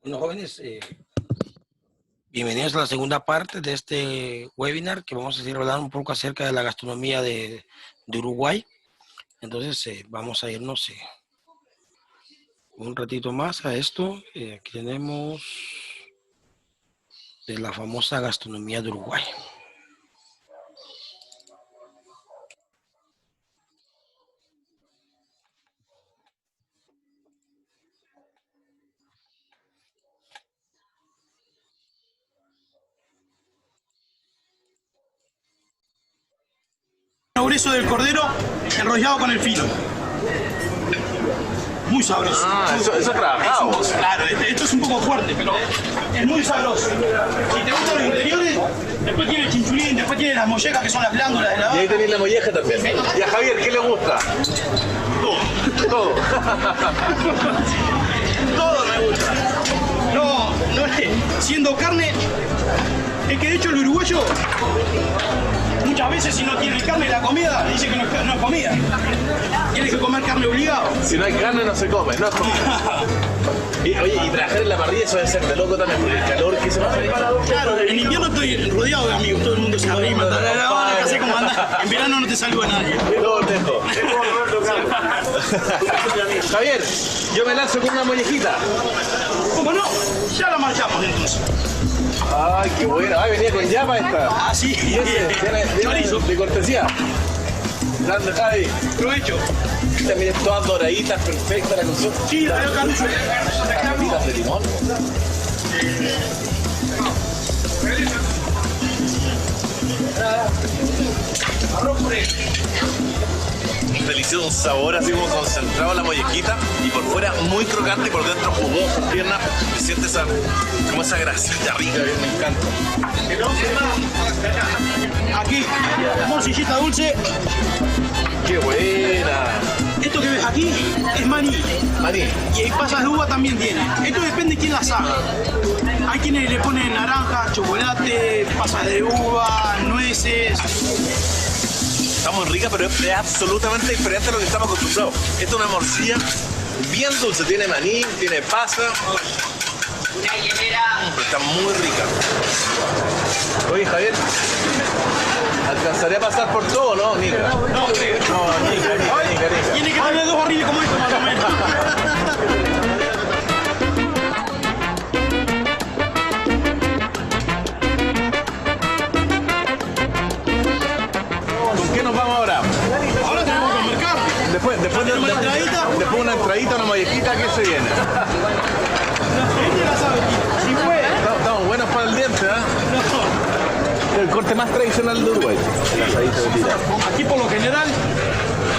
Bueno, jóvenes, bienvenidos a la segunda parte de este webinar que vamos a seguir hablando un poco acerca de la gastronomía de Uruguay. Entonces, vamos a irnos un ratito más a esto. Aquí tenemos de la famosa gastronomía de Uruguay. Grueso del cordero enrollado con el filo. Muy sabroso. Ah, eso trabajamos. Claro, esto es un poco fuerte, pero es muy sabroso. Si te gustan los interiores, después tiene el chinchulín, después tiene las mollejas que son las glándulas de la Y ahí tenéis la molleja también. Y a Javier, ¿qué le gusta? Todo. Todo. Todo me gusta. No es, siendo carne, es que de hecho el uruguayo muchas veces si no tiene carne en la comida, dice que no es comida. Tiene que comer carne obligado. Si no hay carne no se come, no es comida. Oye, y trabajar en la parrilla eso debe ser de loco también, porque el calor que se pasa ahí. Claro, en invierno estoy rodeado de amigos, todo el mundo se arrima. Casi como anda. En verano no te saluda nadie. Todo lejos. Javier, yo me lanzo con una mollejita. ¿Cómo no? Ya la marchamos entonces. Ay, qué bueno. Ay, venía con llama esta. Ah, sí. Y ese, tiene chorizo de cortesía. Grande, Javi. Provecho. También todas doraditas, perfectas la cocción. Sí, la veo caruso. Camitas de limón. Arroz puré. Delicioso sabor, así como concentrado en la mollejita y por fuera muy crocante y por dentro jugoso, tierna, y siente como esa grasita rica, me encanta. Aquí, morcillita dulce. ¡Qué buena! Esto que ves aquí es maní. Maní. Y pasas de uva también tiene. Esto depende de quién las haga. Hay quienes le ponen naranja, chocolate, pasas de uva, nueces. Está muy rica, pero es absolutamente diferente a lo que estamos acostumbrados. Esta es una morcilla bien dulce, tiene maní, tiene pasa. Pero está muy rica. Oye, Javier, ¿alcanzaré a pasar por todo, no, Nica? No, Nica. tiene que tener dos barriles como esto más o menos. ¿Con qué nos vamos ahora? Ahora tenemos que comer carne. Después ¿Tenemos la entradita? Después una entradita, una mollejita, ¿qué se viene? Este la sabe. Si fue. Estamos buenos para el diente, ¿eh? El corte más tradicional de Uruguay. El asadito de tira. Aquí por lo general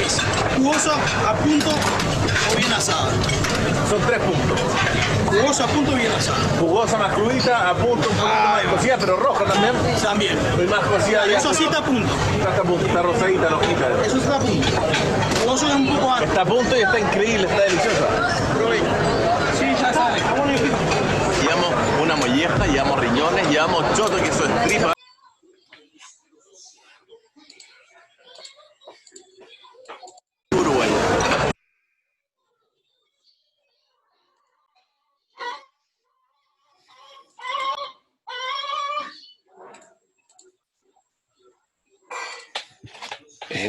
es jugosa, a punto o bien asada. Son 3 puntos. Jugosa, a punto, bien asada. Jugosa más crudita, a punto, un poquito más cocida, pero roja también. También. Y más cocida ya. Eso sí está a punto. Está a punto, está rosadita, rojita. Eso está a punto. Jugoso es un poco antes. Está a punto y está increíble, está deliciosa. Sí, ya sale. Está bueno. Llevamos una molleja, llevamos riñones, llevamos choto, que eso es tripa. Uruguay.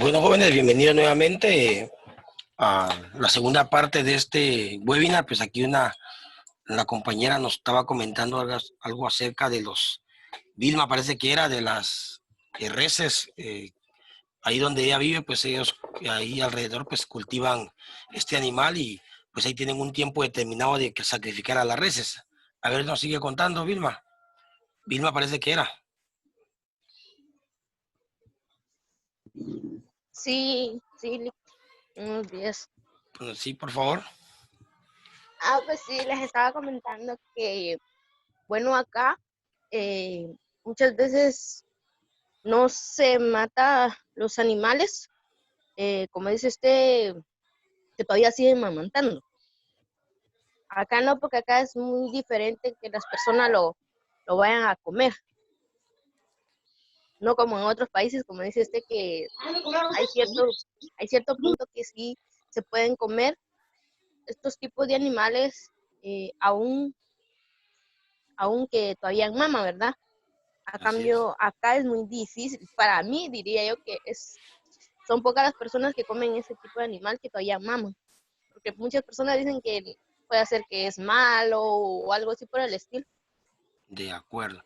Bueno, jóvenes, bienvenidos nuevamente a la segunda parte de este webinar. Pues aquí la compañera nos estaba comentando algo acerca de Vilma parece que era de las reses, ahí donde ella vive, pues ellos ahí alrededor pues cultivan este animal y pues ahí tienen un tiempo determinado de que sacrificar a las reses. A ver, nos sigue contando Vilma. Vilma parece que era. Sí, unos días. Sí, por favor. Pues sí, les estaba comentando que, bueno, acá muchas veces no se mata los animales, como dice que todavía siguen amamantando. Acá no, porque acá es muy diferente que las personas lo vayan a comer. No como en otros países, como dice que hay cierto punto que sí se pueden comer estos tipos de animales aunque todavía en mama, ¿verdad? A Así es. cambio, acá es muy difícil. Para mí, diría yo que son pocas las personas que comen ese tipo de animal que todavía maman. Porque muchas personas dicen que puede ser que es malo o algo así por el estilo. De acuerdo.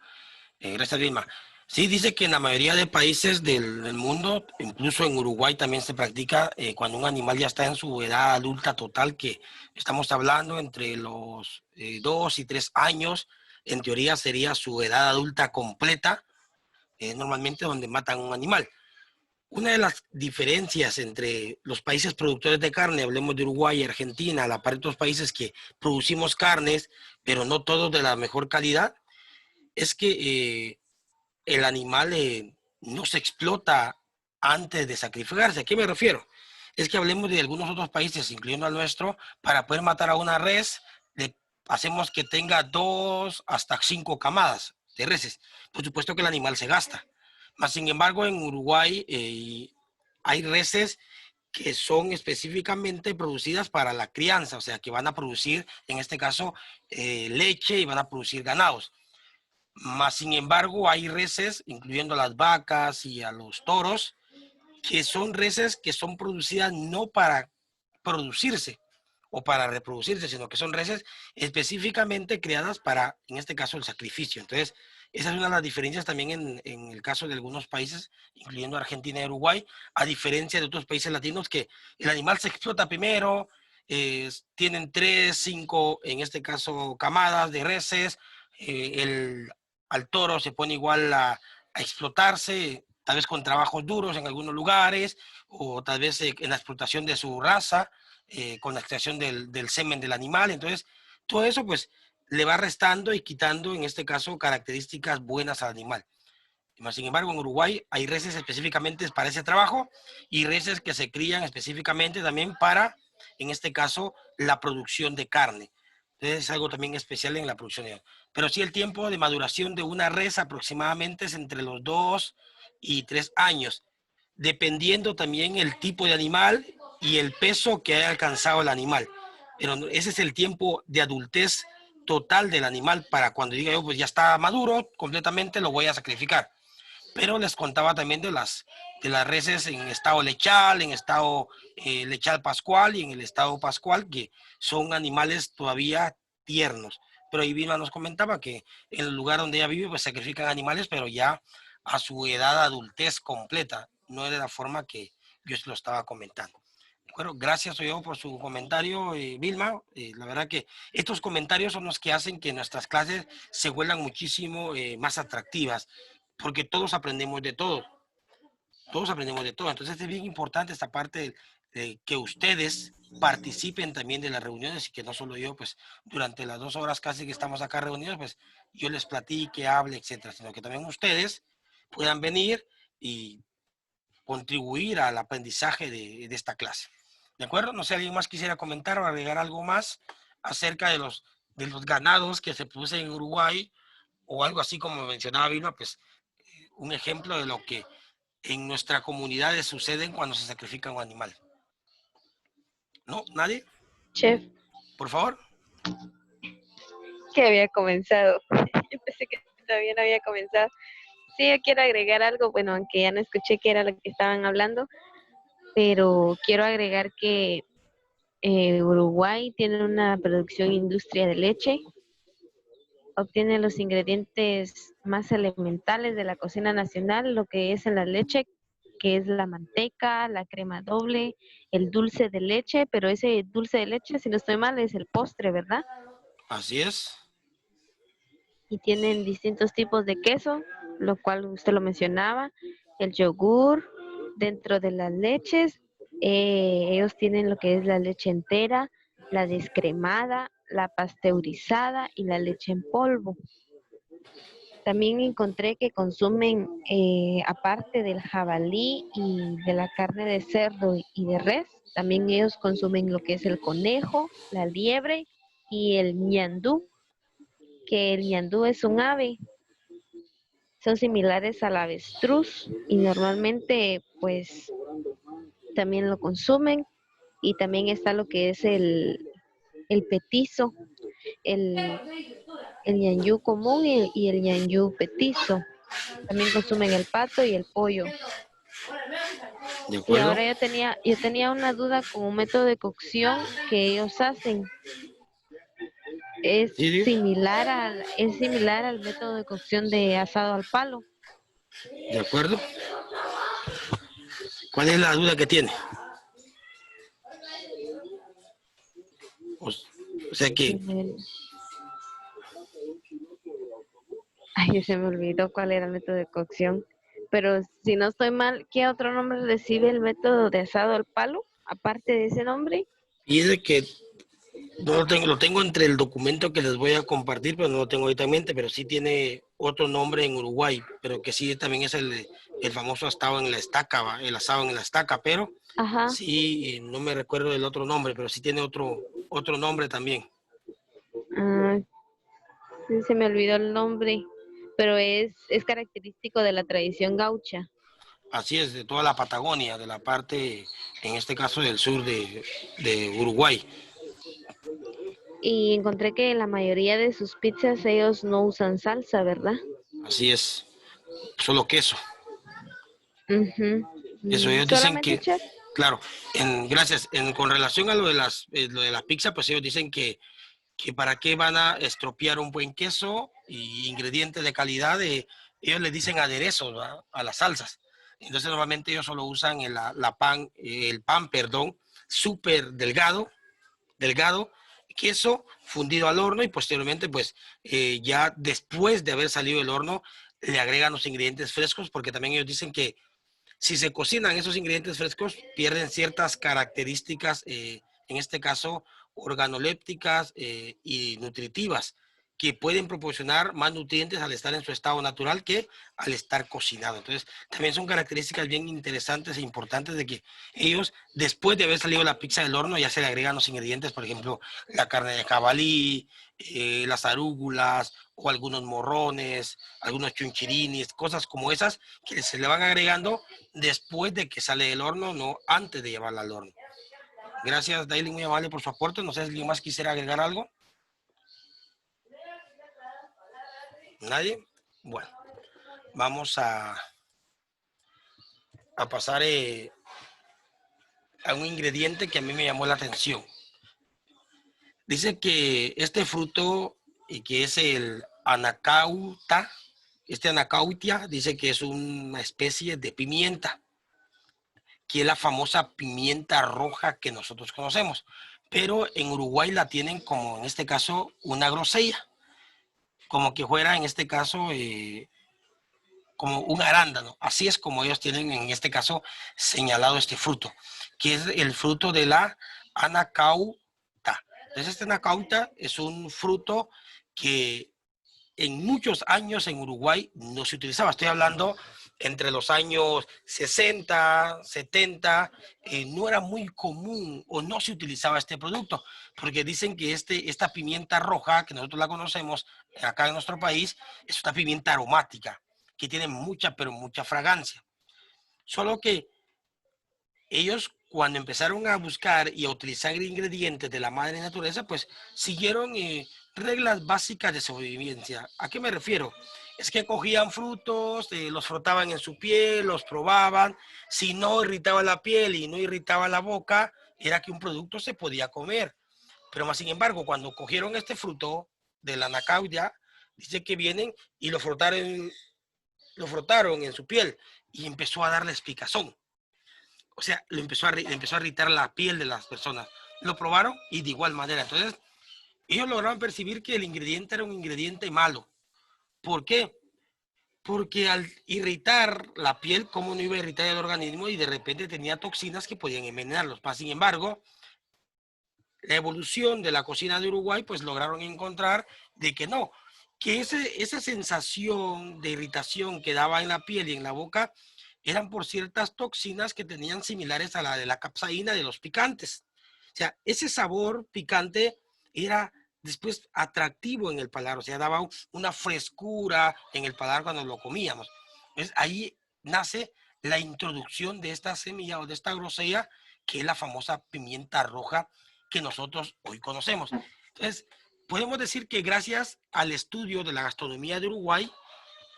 Gracias, Vilma. Sí, dice que en la mayoría de países del mundo, incluso en Uruguay también se practica cuando un animal ya está en su edad adulta total, que estamos hablando entre los 2 y 3 años, en teoría sería su edad adulta completa, normalmente donde matan un animal. Una de las diferencias entre los países productores de carne, hablemos de Uruguay y Argentina, a la par de otros países que producimos carnes, pero no todos de la mejor calidad, es que el animal no se explota antes de sacrificarse. ¿A qué me refiero? Es que hablemos de algunos otros países, incluyendo al nuestro, para poder matar a una res, le hacemos que tenga 2 hasta 5 camadas de reses. Por supuesto que el animal se gasta. Mas, sin embargo, en Uruguay hay reses que son específicamente producidas para la crianza, o sea, que van a producir, en este caso, leche y van a producir ganados. Más sin embargo, hay reses, incluyendo a las vacas y a los toros, que son reses que son producidas no para producirse o para reproducirse, sino que son reses específicamente creadas para, en este caso, el sacrificio. Entonces, esa es una de las diferencias también en el caso de algunos países, incluyendo Argentina y Uruguay, a diferencia de otros países latinos que el animal se explota primero, tienen 3, 5, en este caso, camadas de reses, al toro se pone igual a explotarse, tal vez con trabajos duros en algunos lugares, o tal vez en la explotación de su raza, con la extracción del semen del animal. Entonces, todo eso pues le va restando y quitando, en este caso, características buenas al animal. Sin embargo, en Uruguay hay reses específicamente para ese trabajo y reses que se crían específicamente también para, en este caso, la producción de carne. Entonces es algo también especial en la producción de carne. Pero sí, el tiempo de maduración de una res aproximadamente es entre los 2 y 3 años, dependiendo también el tipo de animal y el peso que haya alcanzado el animal. Pero ese es el tiempo de adultez total del animal para cuando diga yo, pues ya está maduro completamente, lo voy a sacrificar. Pero les contaba también de las reses en estado lechal, en estado lechal pascual y en el estado pascual, que son animales todavía tiernos. Pero ahí Vilma nos comentaba que en el lugar donde ella vive, pues sacrifican animales, pero ya a su edad adultez completa, no de la forma que yo se lo estaba comentando. Bueno, gracias yo por su comentario, Vilma. La verdad que estos comentarios son los que hacen que nuestras clases se vuelvan muchísimo más atractivas, porque todos aprendemos de todo. Entonces es bien importante esta parte de que ustedes participen también de las reuniones y que no solo yo, pues durante las 2 horas casi que estamos acá reunidos, pues yo les platique, hable, etcétera, sino que también ustedes puedan venir y contribuir al aprendizaje de esta clase. ¿De acuerdo? No sé, ¿alguien más quisiera comentar o agregar algo más acerca de los ganados que se producen en Uruguay o algo así como mencionaba Vilma? Pues un ejemplo de lo que en nuestra comunidad sucede cuando se sacrifica un animal. ¿No? ¿Nadie? Chef, Por favor. que había comenzado. Yo pensé que todavía no había comenzado. Sí, yo quiero agregar algo, bueno, aunque ya no escuché qué era lo que estaban hablando, pero quiero agregar que Uruguay tiene una producción industria de leche, obtiene los ingredientes más elementales de la cocina nacional, lo que es en la leche, que es la manteca, la crema doble, el dulce de leche, pero ese dulce de leche, si no estoy mal, es el postre, ¿verdad? Así es. Y tienen distintos tipos de queso, lo cual usted lo mencionaba, el yogur, dentro de las leches, ellos tienen lo que es la leche entera, la descremada, la pasteurizada y la leche en polvo. También encontré que consumen, aparte del jabalí y de la carne de cerdo y de res, también ellos consumen lo que es el conejo, la liebre y el ñandú, que el ñandú es un ave, son similares al avestruz y normalmente pues también lo consumen. y también está lo que es el petizo, el, el ñanyú común y el ñanyú petizo. También consumen el pato y el pollo. ¿De Y acuerdo? ahora yo tenía una duda con un método de cocción que ellos hacen. Sí, digo. Es similar al método de cocción de asado al palo. ¿De acuerdo? ¿Cuál es la duda que tiene? O, o sea que, Ay, se me olvidó cuál era el método de cocción. Pero si no estoy mal, ¿qué otro nombre recibe el método de asado al palo? Aparte de ese nombre. y es de que no lo tengo entre el documento que les voy a compartir, pero no lo tengo ahorita en mente, pero sí tiene otro nombre en Uruguay, pero que sí también es el famoso asado en la estaca, ¿va? El asado en la estaca, pero Ajá. sí, no me recuerdo del otro nombre, pero sí tiene otro nombre también. Ah, sí, se me olvidó el nombre, pero es característico de la tradición gaucha. Así es, de toda la Patagonia, de la parte, en este caso del sur de Uruguay. Y encontré que la mayoría de sus pizzas ellos no usan salsa, ¿verdad? Así es, solo queso. Ujú. Eso ellos dicen Solamente que, chef. claro, gracias, con relación a lo de la pizza, pues ellos dicen que para qué van a estropear un buen queso y ingredientes de calidad, ellos le dicen aderezos, ¿verdad? A las salsas. Entonces normalmente ellos solo usan el pan, perdón, súper delgado, queso fundido al horno y posteriormente pues ya después de haber salido del horno le agregan los ingredientes frescos porque también ellos dicen que si se cocinan esos ingredientes frescos, pierden ciertas características, en este caso organolépticas y nutritivas, que pueden proporcionar más nutrientes al estar en su estado natural que al estar cocinado. Entonces, también son características bien interesantes e importantes de que ellos, después de haber salido la pizza del horno, ya se le agregan los ingredientes, por ejemplo, la carne de jabalí, las arúgulas o algunos morrones, algunos chunchirinis, cosas como esas que se le van agregando después de que sale del horno, no antes de llevarla al horno. Gracias, Daily, muy amable por su aporte. No sé si alguien más quisiera agregar algo. ¿Nadie? Bueno, vamos a pasar a un ingrediente que a mí me llamó la atención. Dice que este fruto, que es el anacauta, anacautia, dice que es una especie de pimienta, que es la famosa pimienta roja que nosotros conocemos. Pero en Uruguay la tienen como, en este caso, una grosella, como que fuera, en este caso, como un arándano. Así es como ellos tienen, en este caso, señalado este fruto, que es el fruto de la anacauta. Entonces, este anacauta es un fruto que en muchos años en Uruguay no se utilizaba. Estoy hablando entre los años 60, 70, no era muy común o no se utilizaba este producto, porque dicen que esta pimienta roja, que nosotros la conocemos acá en nuestro país, es una pimienta aromática, que tiene mucha, pero mucha fragancia. Solo que ellos cuando empezaron a buscar y a utilizar ingredientes de la madre naturaleza, pues siguieron reglas básicas de sobrevivencia. ¿A qué me refiero? Es que cogían frutos, los frotaban en su piel, los probaban. Si no irritaba la piel y no irritaba la boca, era que un producto se podía comer. Pero más sin embargo, cuando cogieron este fruto de la anacaudia, dice que vienen y lo frotaron en su piel y empezó a darles picazón. O sea, le empezó a irritar la piel de las personas. Lo probaron y de igual manera. Entonces, ellos lograron percibir que el ingrediente era un ingrediente malo. ¿Por qué? Porque al irritar la piel, ¿cómo no iba a irritar el organismo? Y de repente tenía toxinas que podían envenenarlos. Sin embargo, la evolución de la cocina de Uruguay, pues lograron encontrar de que no, que esa sensación de irritación que daba en la piel y en la boca eran por ciertas toxinas que tenían similares a la de la capsaína de los picantes. O sea, ese sabor picante era después atractivo en el paladar, o sea, daba una frescura en el paladar cuando lo comíamos. Entonces, ahí nace la introducción de esta semilla o de esta grosella que es la famosa pimienta roja que nosotros hoy conocemos. Entonces, podemos decir que gracias al estudio de la gastronomía de Uruguay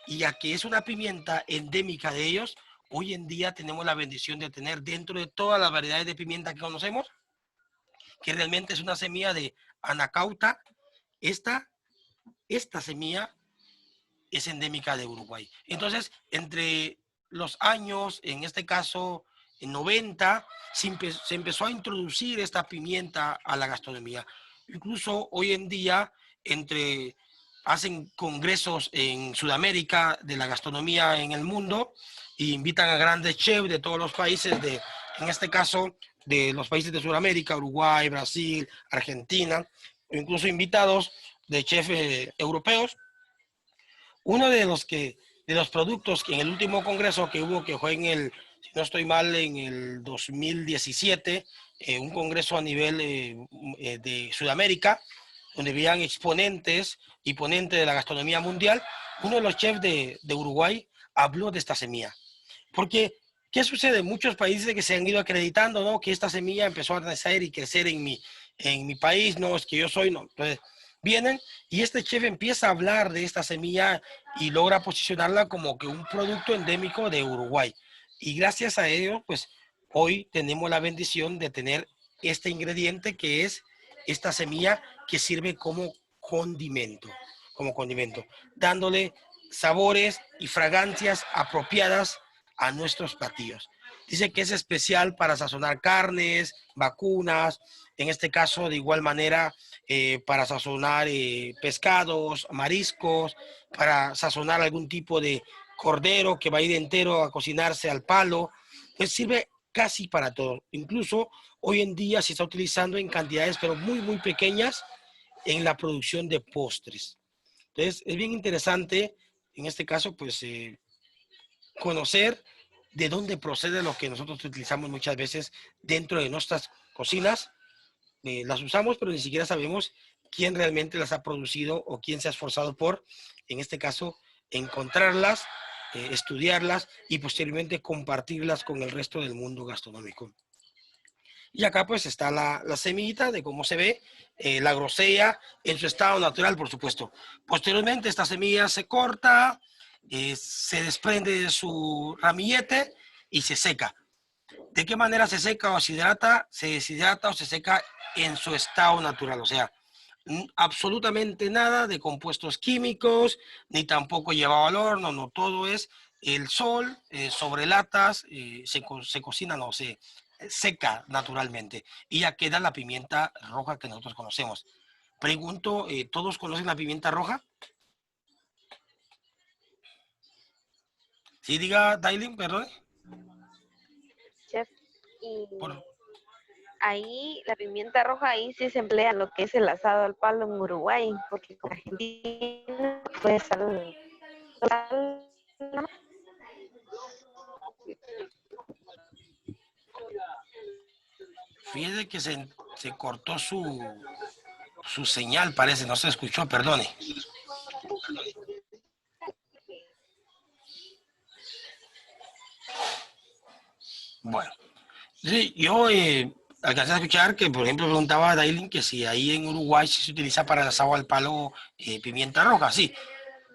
y a que es una pimienta endémica de ellos, hoy en día tenemos la bendición de tener dentro de todas las variedades de pimienta que conocemos, que realmente es una semilla de Anacauta. Esta semilla es endémica de Uruguay. Entonces, entre los años, en este caso, en 90, se empezó a introducir esta pimienta a la gastronomía. Incluso hoy en día, hacen congresos en Sudamérica de la gastronomía en el mundo e invitan a grandes chefs de todos los países, en este caso, de los países de Sudamérica, Uruguay, Brasil, Argentina, incluso invitados de chefs europeos. Uno de los productos que en el último congreso que hubo, que fue si no estoy mal, en el 2017, un congreso a nivel de Sudamérica, donde habían exponentes y ponentes de la gastronomía mundial, uno de los chefs de Uruguay habló de esta semilla. Porque, ¿qué sucede? Muchos países que se han ido acreditando, ¿no? Que esta semilla empezó a nacer y crecer en mi país, no, es que yo soy, no. Entonces, vienen y este chef empieza a hablar de esta semilla y logra posicionarla como que un producto endémico de Uruguay. Y gracias a ello, pues hoy tenemos la bendición de tener este ingrediente que es esta semilla que sirve como condimento, dándole sabores y fragancias apropiadas a nuestros platillos. Dice que es especial para sazonar carnes, vacunas, en este caso de igual manera para sazonar pescados, mariscos, para sazonar algún tipo de cordero que va a ir entero a cocinarse al palo. Pues sirve casi para todo. Incluso hoy en día se está utilizando en cantidades pero muy, muy pequeñas en la producción de postres. Entonces es bien interesante en este caso pues conocer de dónde procede lo que nosotros utilizamos muchas veces dentro de nuestras cocinas. Las usamos, pero ni siquiera sabemos quién realmente las ha producido o quién se ha esforzado por, en este caso, encontrarlas, estudiarlas y posteriormente compartirlas con el resto del mundo gastronómico. Y acá pues está la semillita de cómo se ve, la grosella en su estado natural, por supuesto. Posteriormente esta semilla se corta, se desprende de su ramillete y se seca. ¿De qué manera se seca o se hidrata? Se deshidrata o se seca en su estado natural, o sea, absolutamente nada de compuestos químicos, ni tampoco llevado al horno, no, todo es el sol, sobre latas, se cocina, no, se seca naturalmente y ya queda la pimienta roja que nosotros conocemos. Pregunto, ¿todos conocen la pimienta roja? Sí, diga, Dailin, perdón. Chef, y Por... ahí la pimienta roja ahí sí se emplea en lo que es el asado al palo en Uruguay, porque con Argentina pues Fíjese que se cortó su señal, parece, no se escuchó, perdone. Bueno, sí, yo alcancé a escuchar que, por ejemplo, preguntaba a Dailin que si ahí en Uruguay sí se utiliza para el asado al palo pimienta roja. Sí,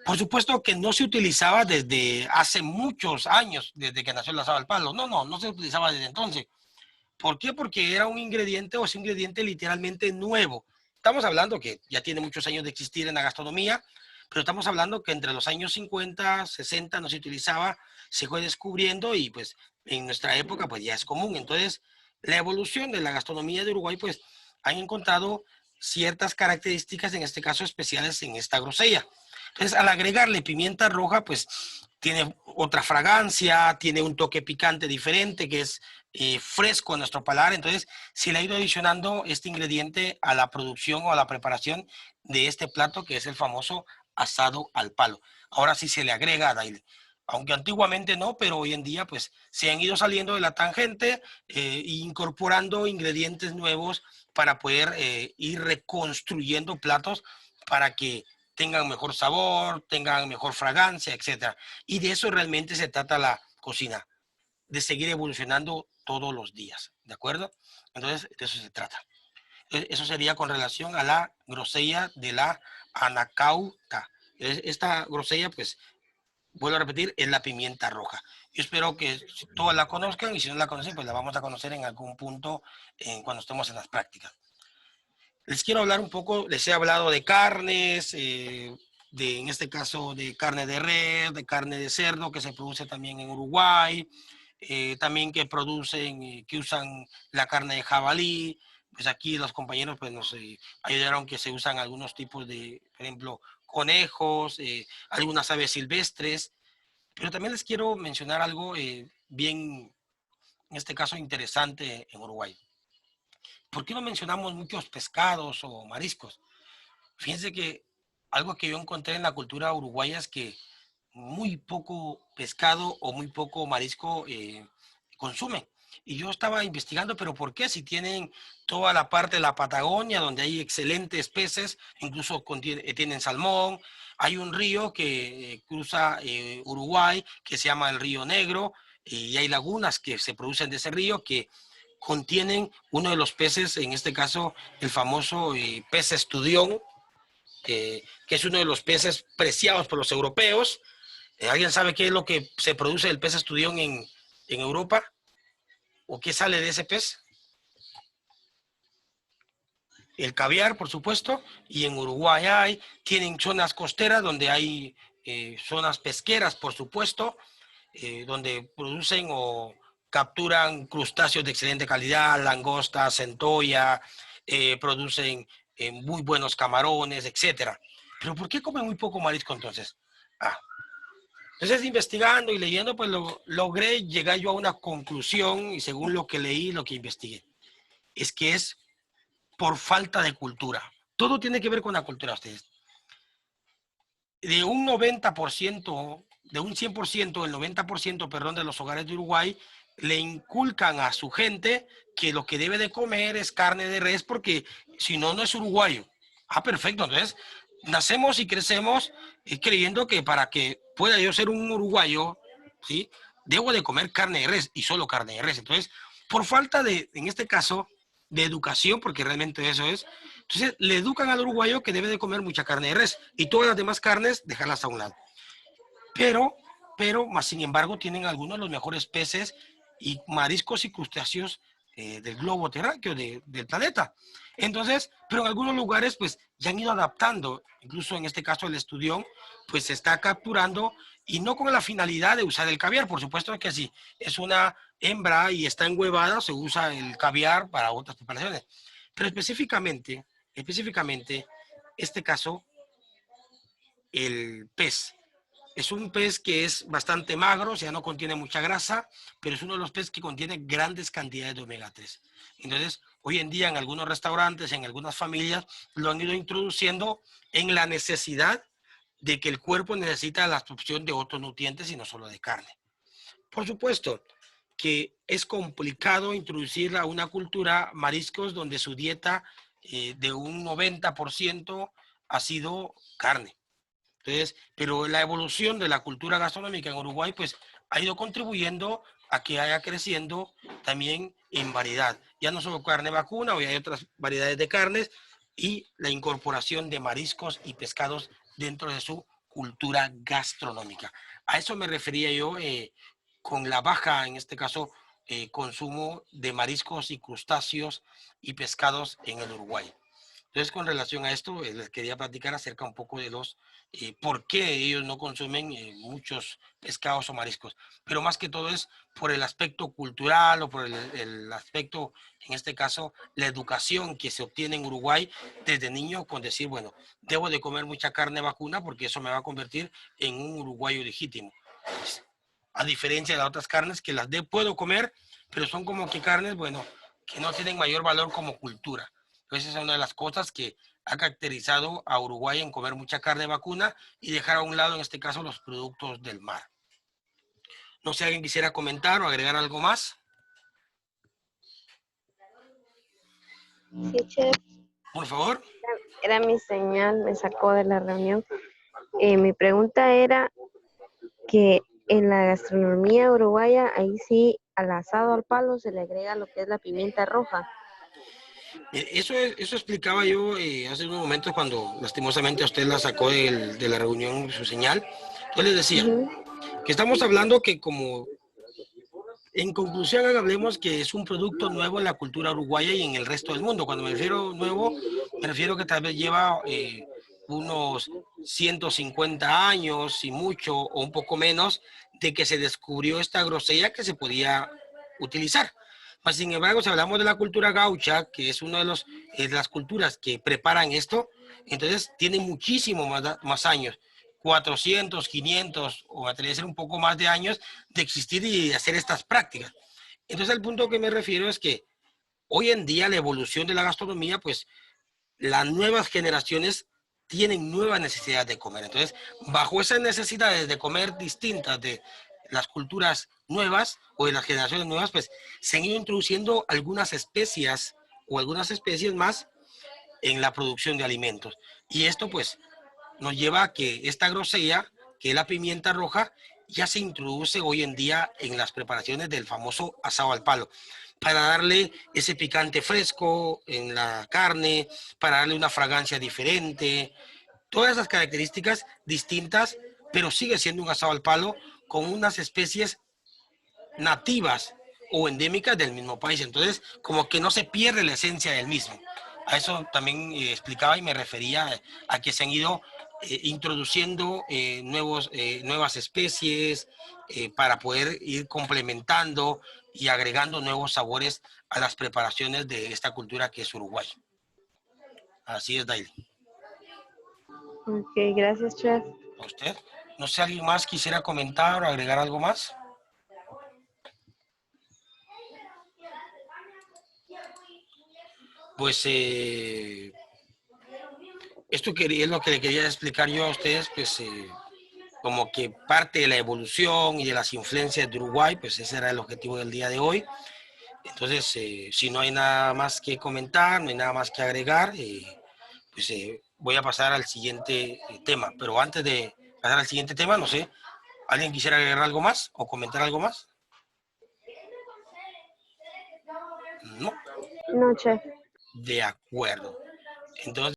por supuesto que no se utilizaba desde hace muchos años, desde que nació el asado al palo. No se utilizaba desde entonces. ¿Por qué? Porque era un ingrediente o es un ingrediente literalmente nuevo. Estamos hablando que ya tiene muchos años de existir en la gastronomía, pero estamos hablando que entre los años 50, 60 no se utilizaba, se fue descubriendo y pues en nuestra época pues ya es común. Entonces, la evolución de la gastronomía de Uruguay pues han encontrado ciertas características, en este caso especiales en esta grosella. Entonces, al agregarle pimienta roja, pues tiene otra fragancia, tiene un toque picante diferente que es fresco a nuestro paladar. Entonces, se le ha ido adicionando este ingrediente a la producción o a la preparación de este plato que es el famoso asado al palo. Ahora sí se le agrega, Daily. Aunque antiguamente no, pero hoy en día pues se han ido saliendo de la tangente e incorporando ingredientes nuevos para poder ir reconstruyendo platos para que tengan mejor sabor, tengan mejor fragancia, etc. Y de eso realmente se trata la cocina, de seguir evolucionando todos los días, ¿de acuerdo? Entonces, de eso se trata. Eso sería con relación a la grosella de la Anacautla. Esta grosella, pues, vuelvo a repetir, es la pimienta roja. Yo espero que todos la conozcan y si no la conocen, pues la vamos a conocer en algún punto cuando estemos en las prácticas. Les quiero hablar un poco, les he hablado de carnes, en este caso de carne de res, de carne de cerdo que se produce también en Uruguay, también que producen, que usan la carne de jabalí. Pues aquí los compañeros pues nos ayudaron que se usan algunos tipos de, por ejemplo, conejos, algunas aves silvestres, pero también les quiero mencionar algo bien, en este caso, interesante en Uruguay. ¿Por qué no mencionamos muchos pescados o mariscos? Fíjense que algo que yo encontré en la cultura uruguaya es que muy poco pescado o muy poco marisco consumen. Y yo estaba investigando, pero ¿por qué? Si tienen toda la parte de la Patagonia, donde hay excelentes peces, incluso tienen salmón, hay un río que cruza Uruguay, que se llama el Río Negro, y hay lagunas que se producen de ese río que contienen uno de los peces, en este caso el famoso pez estudión, que es uno de los peces preciados por los europeos. ¿Alguien sabe qué es lo que se produce del pez estudión en Europa? ¿O qué sale de ese pez? El caviar, por supuesto, y en Uruguay tienen zonas costeras donde hay zonas pesqueras, por supuesto, donde producen o capturan crustáceos de excelente calidad, langosta, centolla, producen muy buenos camarones, etcétera. Pero ¿por qué comen muy poco marisco entonces? Entonces, investigando y leyendo, pues logré llegar yo a una conclusión y según lo que leí, lo que investigué, es que es por falta de cultura. Todo tiene que ver con la cultura, ustedes. De un 90%, de un 100%, el 90%, perdón, de los hogares de Uruguay le inculcan a su gente que lo que debe de comer es carne de res porque si no, no es uruguayo. Perfecto. Entonces, nacemos y crecemos creyendo que para que pueda yo ser un uruguayo, ¿sí? Debo de comer carne de res y solo carne de res. Entonces, por falta de, en este caso, de educación, porque realmente eso es, entonces le educan al uruguayo que debe de comer mucha carne de res y todas las demás carnes dejarlas a un lado. Pero, más sin embargo, tienen algunos de los mejores peces y mariscos y crustáceos del globo terráqueo, del planeta. Entonces, pero en algunos lugares, pues, ya han ido adaptando. Incluso en este caso, el estudión, pues, se está capturando y no con la finalidad de usar el caviar. Por supuesto que sí, es una hembra y está enhuevada, se usa el caviar para otras preparaciones. Pero específicamente, este caso, el pez. Es un pez que es bastante magro, o sea, no contiene mucha grasa, pero es uno de los peces que contiene grandes cantidades de omega 3. Entonces, hoy en día en algunos restaurantes, en algunas familias, lo han ido introduciendo en la necesidad de que el cuerpo necesita la absorción de otros nutrientes y no solo de carne. Por supuesto que es complicado introducir a una cultura mariscos donde su dieta de un 90% ha sido carne. Entonces, pero la evolución de la cultura gastronómica en Uruguay, pues, ha ido contribuyendo a que haya creciendo también en variedad. Ya no solo carne vacuna, hoy hay otras variedades de carnes y la incorporación de mariscos y pescados dentro de su cultura gastronómica. A eso me refería yo con la baja, en este caso, consumo de mariscos y crustáceos y pescados en el Uruguay. Entonces, con relación a esto, les quería platicar acerca un poco de los por qué ellos no consumen muchos pescados o mariscos. Pero más que todo es por el aspecto cultural o por el aspecto, en este caso, la educación que se obtiene en Uruguay desde niño con decir, bueno, debo de comer mucha carne vacuna porque eso me va a convertir en un uruguayo legítimo. Pues, a diferencia de las otras carnes que puedo comer, pero son como que carnes, bueno, que no tienen mayor valor como cultura. Entonces, esa es una de las cosas que ha caracterizado a Uruguay en comer mucha carne vacuna y dejar a un lado, en este caso, los productos del mar. No sé, ¿alguien quisiera comentar o agregar algo más? Sí, chef. Por favor. Era mi señal, me sacó de la reunión. Mi pregunta era que en la gastronomía uruguaya, ahí sí al asado al palo se le agrega lo que es la pimienta roja. Eso explicaba yo hace unos momentos cuando lastimosamente a usted la sacó de la reunión su señal. Yo les decía Ujú. que estamos hablando que como en conclusión hablemos que es un producto nuevo en la cultura uruguaya y en el resto del mundo. Cuando me refiero nuevo, me refiero que tal vez lleva unos 150 años y mucho o un poco menos de que se descubrió esta grosella que se podía utilizar. Mas, sin embargo, si hablamos de la cultura gaucha, que es una de las culturas que preparan esto, entonces tiene muchísimo más años, 400, 500 o me atrevería a decir un poco más de años de existir y de hacer estas prácticas. Entonces, el punto que me refiero es que hoy en día la evolución de la gastronomía, pues las nuevas generaciones tienen nuevas necesidades de comer. Entonces, bajo esas necesidades de comer distintas de las culturas nuevas o de las generaciones nuevas, pues se han ido introduciendo algunas especias o algunas especies más en la producción de alimentos. Y esto pues nos lleva a que esta grosella, que es la pimienta roja, ya se introduce hoy en día en las preparaciones del famoso asado al palo, para darle ese picante fresco en la carne, para darle una fragancia diferente, todas esas características distintas, pero sigue siendo un asado al palo con unas especies nativas o endémicas del mismo país. Entonces, como que no se pierde la esencia del mismo. A eso también explicaba y me refería a que se han ido introduciendo nuevas especies para poder ir complementando y agregando nuevos sabores a las preparaciones de esta cultura que es Uruguay. Así es, Dail. Ok, gracias, chef. ¿A usted? No sé, ¿alguien más quisiera comentar o agregar algo más? Pues esto es lo que le quería explicar yo a ustedes, pues como que parte de la evolución y de las influencias de Uruguay, pues ese era el objetivo del día de hoy. Entonces, si no hay nada más que comentar, no hay nada más que agregar, pues voy a pasar al siguiente tema. Pero antes de pasar al siguiente tema, no sé, ¿alguien quisiera agregar algo más o comentar algo más? No, No, chef. de acuerdo. Entonces,